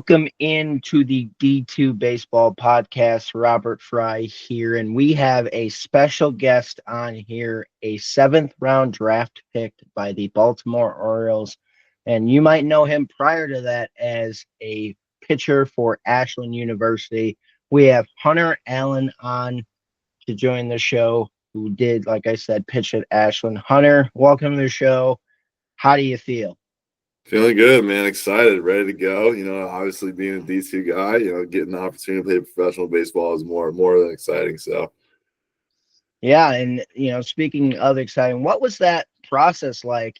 Welcome into the D2 Baseball Podcast. Robert Fry here, and we have a special guest on here, a seventh round draft picked by the Baltimore Orioles. And you might know him prior to that as a pitcher for Ashland University. We have Hunter Allen on to join the show, who did, like I said, pitch at Ashland. Hunter, welcome to the show. How do you feel? Feeling good, man. Excited, ready to go. Obviously being a D2 guy, getting the opportunity to play professional baseball is more than exciting. So, Yeah, and speaking of exciting, what was that process like?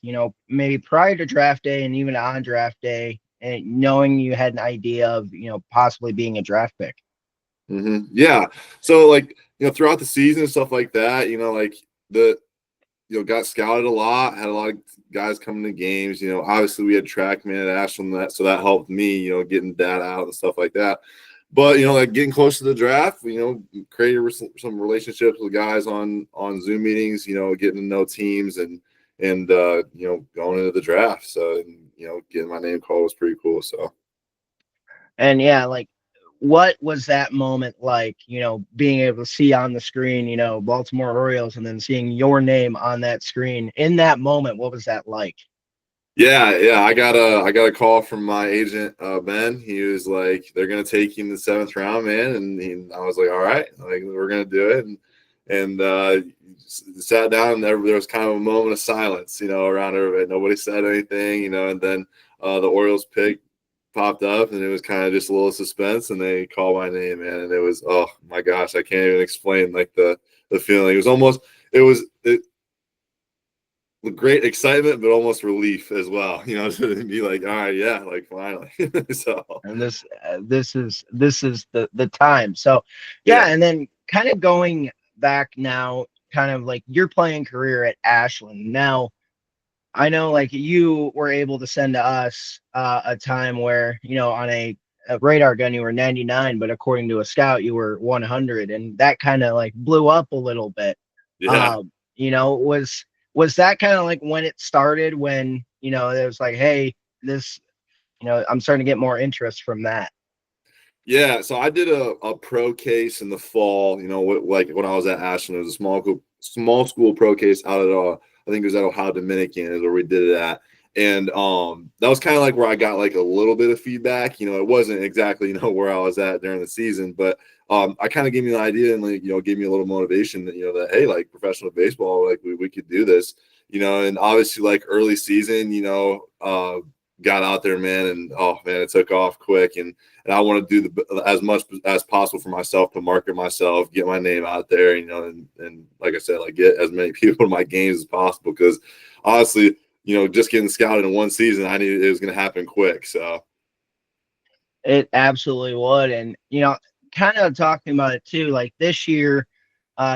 Maybe prior to draft day and even on draft day, and knowing you had an idea of possibly being a draft pick. yeah. So, throughout the season and stuff like that, got scouted a lot, had a lot of guys coming to games. Obviously we had TrackMan at Ashland, so that helped me, getting data out and stuff like that. But, getting close to the draft, created some relationships with guys on Zoom meetings, getting to know teams and going into the draft. So, getting my name called was pretty cool. So. And yeah, like what was that moment like, being able to see on the screen, Baltimore Orioles and then seeing your name on that screen in that moment? What was that like? Yeah. I got a call from my agent, Ben. He was like, "They're gonna take you in the seventh round, man." And I was like, "All right, like we're gonna do it." And sat down, and there was kind of a moment of silence, around everybody. Nobody said anything, and then the Orioles pick popped up, and it was kind of just a little suspense, and they called my name, man, and it was, oh my gosh, I can't even explain like the feeling. It with great excitement, but almost relief as well, to be like, all right, yeah, like finally. So, And this is the time. So yeah. yeah, and then kind of going back now, kind of like your playing career at Ashland. Now I know like you were able to send to us a time where on a radar gun you were 99, but according to a scout you were 100, and that kind of like blew up a little bit. Yeah. Was that kind of like when it started, when it was like, hey, this, I'm starting to get more interest from that. Yeah. So I did a pro case in the fall, like when I was at Ashland. It was a small school pro case out at, I think it was at Ohio Dominican is where we did it at. And that was kind of like where I got like a little bit of feedback. It wasn't exactly, where I was at during the season, but I kind of gave me an idea and like, gave me a little motivation that, that, hey, like professional baseball, like we could do this, and obviously like early season, got out there, man, and oh man, it took off quick. And I want to do as much as possible for myself to market myself, get my name out there, and like I said, like get as many people to my games as possible. Because honestly, just getting scouted in one season, I knew it was going to happen quick. So It absolutely would. And kind of talking about it too, like this year,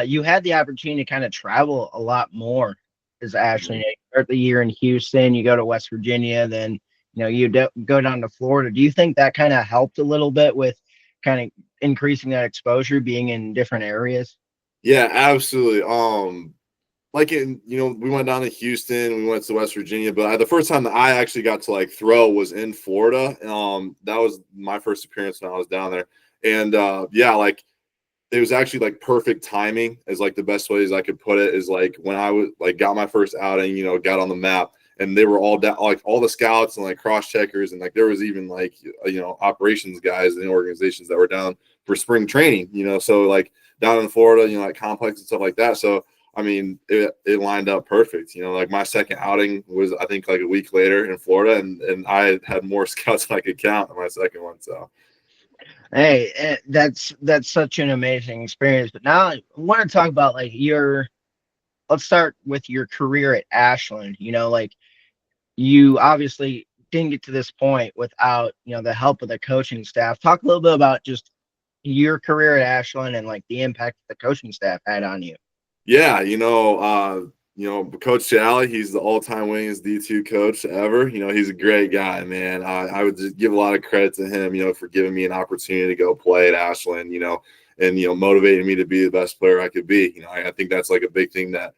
you had the opportunity to kind of travel a lot more as Ashley. You start the year in Houston, you go to West Virginia, then go down to Florida. Do you think that kind of helped a little bit with kind of increasing that exposure, being in different areas? yeah, absolutely. We went down to Houston, we went to West Virginia, but the first time that I actually got to like throw was in Florida. That was my first appearance when I was down there. And yeah, like it was actually like perfect timing is like the best ways I could put it is like when I was like got my first outing, got on the map, and they were all down, like all the scouts and like cross checkers, and like there was even like operations guys and organizations that were down for spring training, so like down in Florida, like complex and stuff like that. So I mean, it lined up perfect. Like my second outing was I think like a week later in Florida, and I had more scouts than I could count in my second one. So. Hey, that's such an amazing experience. But now I want to talk about like let's start with your career at Ashland. Like you obviously didn't get to this point without the help of the coaching staff. Talk a little bit about just your career at Ashland and like the impact the coaching staff had on you. Yeah, Coach Challey, he's the all-time winningest D2 coach ever. He's a great guy, man. I would just give a lot of credit to him, for giving me an opportunity to go play at Ashland, and motivating me to be the best player I could be. I think that's like a big thing that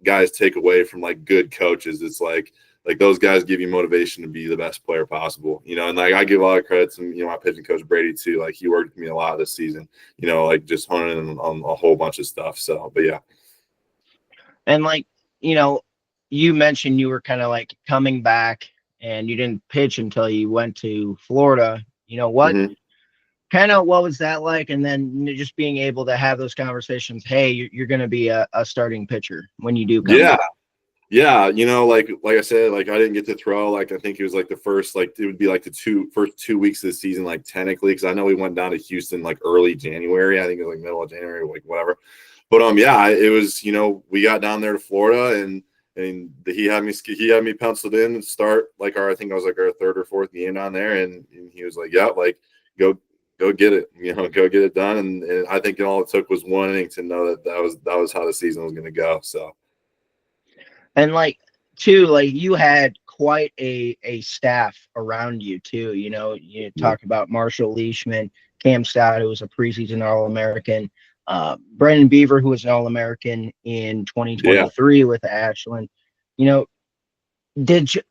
guys take away from like good coaches. It's like like those guys give you motivation to be the best player possible, you know. And like I give a lot of credit to, you know, my pitching coach Brady too. Like he worked with me a lot this season, you know, like just honing on a whole bunch of stuff. So, but yeah. And like, you know, you mentioned you were kind of like coming back and you didn't pitch until you went to Florida. You know, what Mm-hmm. what was that like? And then just being able to have those conversations, hey, you're going to be a starting pitcher when you do come Yeah. back. Yeah, you know, like I said, like I didn't get to throw. Like I think it was like the first, like it would be like the first 2 weeks of the season, like technically, because I know we went down to Houston like early January. I think it was like middle of January, like whatever. But yeah, it was. You know, we got down there to Florida, and he had me penciled in and start like I think I was like our third or fourth game down there, and he was like, yeah, like go get it, you know, go get it done. And I think all it took was one inning to know that was how the season was going to go. So. And like too, like you had quite a staff around you too. You know, you talk about Marshall Leishman, Cam Stout, who was a preseason All-American, Brendan Beaver, who was an All-American in Yeah. 2023 with Ashland. You know, did you,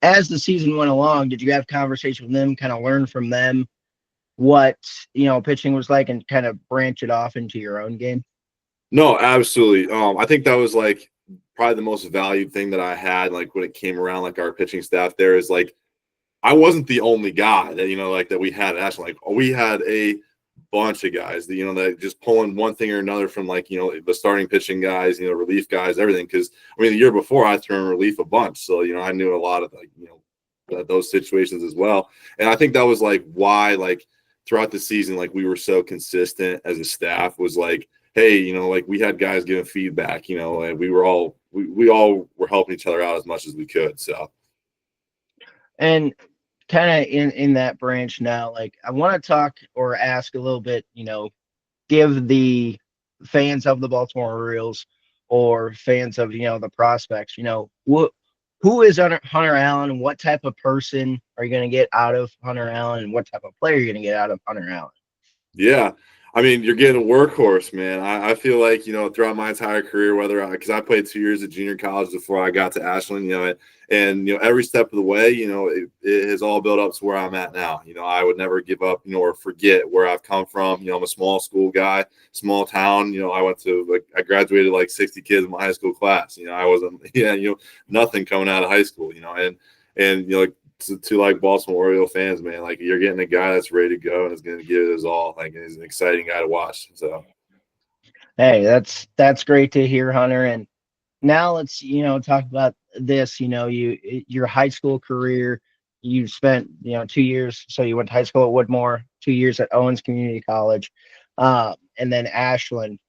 as the season went along, did you have conversation with them, kind of learn from them what, you know, pitching was like and kind of branch it off into your own game? No, absolutely. I think that was like probably the most valued thing that I had, like when it came around, like our pitching staff there is like, I wasn't the only guy that, you know, like that we had at Ashland. Like we had a bunch of guys that, you know, that just pulling one thing or another from like, you know, the starting pitching guys, you know, relief guys, everything. Cause I mean, the year before I threw in relief a bunch. So, you know, I knew a lot of like, you know, those situations as well. And I think that was like why, like throughout the season, like we were so consistent as a staff was like, hey, you know, like we had guys giving feedback, you know, and we all were helping each other out as much as we could. So. And kind of in that branch now, like I want to talk or ask a little bit, you know, give the fans of the Baltimore Orioles or fans of, you know, the prospects, you know, who is Hunter Allen and what type of person are you going to get out of Hunter Allen and what type of player you're going to get out of Hunter Allen? Yeah. I mean, you're getting a workhorse, man. I feel like, you know, throughout my entire career, because I played 2 years of junior college before I got to Ashland, you know, and, you know, every step of the way, you know, it has all built up to where I'm at now. You know, I would never give up, you know, or forget where I've come from. You know, I'm a small school guy, small town. You know, I graduated like 60 kids in my high school class. You know, I wasn't, you know, nothing coming out of high school, you know, and, you know, like, to like Baltimore Oriole fans, man, like you're getting a guy that's ready to go and is going to give it his all. Like he's an exciting guy to watch. So, Hey, that's great to hear, Hunter. And now let's, you know, talk about this. You know, your high school career, you spent, you know, 2 years. So you went to high school at Woodmore, 2 years at Owens Community College, and then Ashland.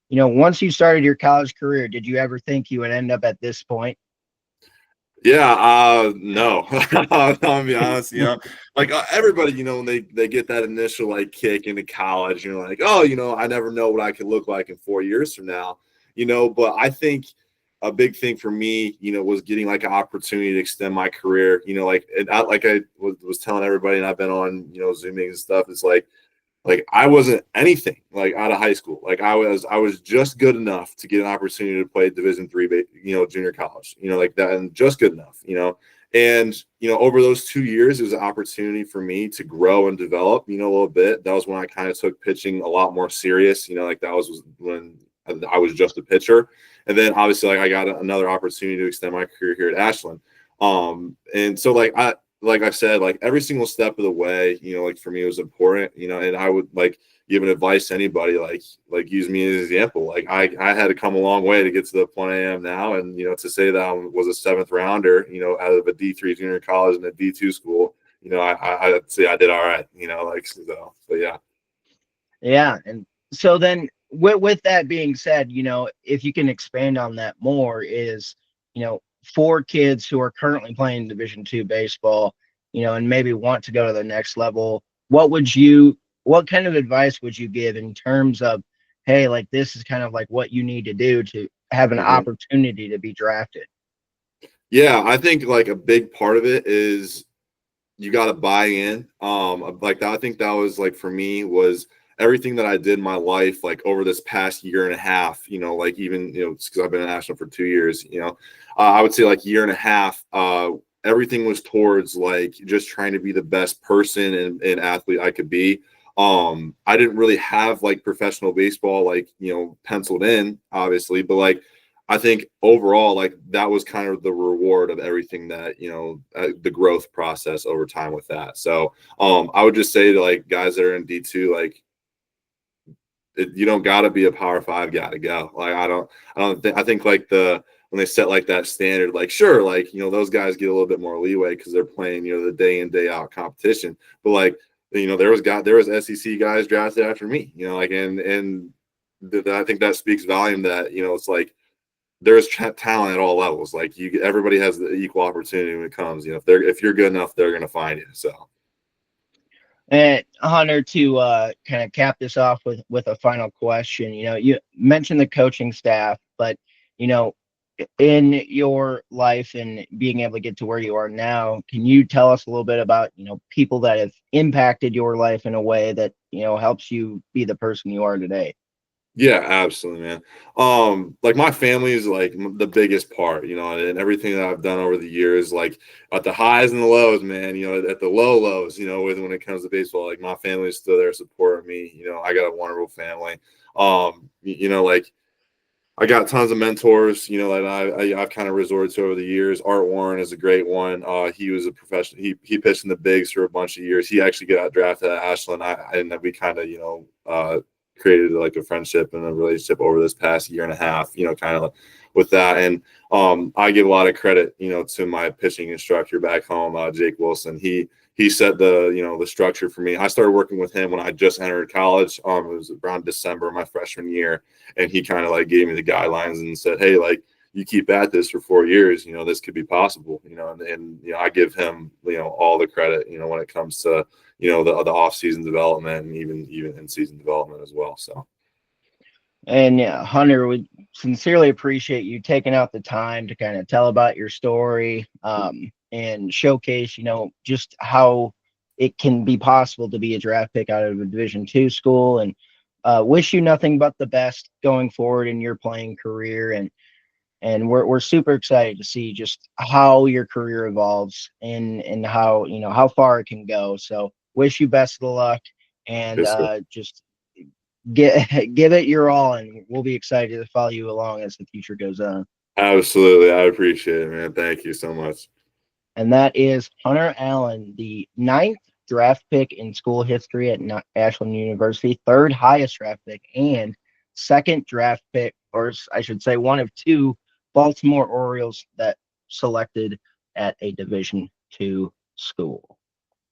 You know, once you started your college career, did you ever think you would end up at this point? yeah, no, I'm gonna be honest, you know, like everybody, you know, when they get that initial like kick into college, you're like, oh, you know, I never know what I could look like in 4 years from now, you know, but I think a big thing for me, you know, was getting like an opportunity to extend my career, you know, like, and like I was telling everybody, and I've been on, you know, Zoom meetings and stuff. It's like I wasn't anything like out of high school. Like I was just good enough to get an opportunity to play Division III, you know, junior college, you know, like that, and just good enough, you know. And you know, over those 2 years, it was an opportunity for me to grow and develop, you know, a little bit. That was when I kind of took pitching a lot more serious, you know, like that was when I was just a pitcher. And then obviously, like I got another opportunity to extend my career here at Ashland. And so like I said, like every single step of the way, you know, like for me it was important, you know, and I would like give an advice to anybody, like use me as an example. Like I had to come a long way to get to the point I am now. And, you know, to say that I was a seventh rounder, you know, out of a D3 junior college and a D2 school, you know, I'd say I did all right, you know, like, so, but yeah. Yeah. And so then with that being said, you know, if you can expand on that more is, you know, for kids who are currently playing Division II baseball, you know, and maybe want to go to the next level, what kind of advice would you give in terms of, hey, like this is kind of like what you need to do to have an Mhm. opportunity to be drafted? Yeah, I think like a big part of it is you got to buy in. Like that, I think that was like for me was everything that I did in my life, like over this past year and a half, you know, like even, you know, because I've been in Ashland for 2 years, you know, I would say like year and a half, everything was towards like just trying to be the best person and athlete I could be. I didn't really have like professional baseball, like, penciled in, obviously, but like, I think overall, like that was kind of the reward of everything that, the growth process over time with that. So, I would just say to like guys that are in D2, like, you don't got to be a power five guy to go. Like, I think like when they set like that standard, like, sure, like, those guys get a little bit more leeway because they're playing, the day in, day out competition. But like, there was SEC guys drafted after me, like, and I think that speaks volume that, it's like, there's talent at all levels. Like everybody has the equal opportunity when it comes, if you're good enough, they're going to find you. So. And Hunter, to kind of cap this off with a final question, you mentioned the coaching staff, but you know, in your life and being able to get to where you are now, can you tell us a little bit about, people that have impacted your life in a way that, helps you be the person you are today? Yeah, absolutely, man. Like my family is like the biggest part, and everything that I've done over the years, like at the highs and the lows, man, at the low lows, when it comes to baseball, like my family is still there supporting me. I got a wonderful family. Like I got tons of mentors, that I've kind of resorted to over the years. Art Warren is a great one. He was a professional. He pitched in the bigs for a bunch of years. He actually got drafted at Ashland, and we kind of, created like a friendship and a relationship over this past year and a half, kind of with that. And I give a lot of credit, to my pitching instructor back home, Jake Wilson. He set the structure for me. I started working with him when I just entered college. It was around December of my freshman year, and he kind of like gave me the guidelines and said, "Hey, like you keep at this for 4 years, this could be possible." And I give him all the credit, when it comes to the off season development and even in season development as well. So. And yeah, Hunter, we sincerely appreciate you taking out the time to kind of tell about your story, and showcase, just how it can be possible to be a draft pick out of a Division II school. And wish you nothing but the best going forward in your playing career. And we're super excited to see just how your career evolves and how how far it can go. So wish you best of luck, and Yes, sir. just give it your all, and we'll be excited to follow you along as the future goes on. Absolutely. I appreciate it, man. Thank you so much. And that is Hunter Allen, the ninth draft pick in school history at Ashland University, third highest draft pick, and second draft pick, or I should say one of two Baltimore Orioles that selected at a Division II school.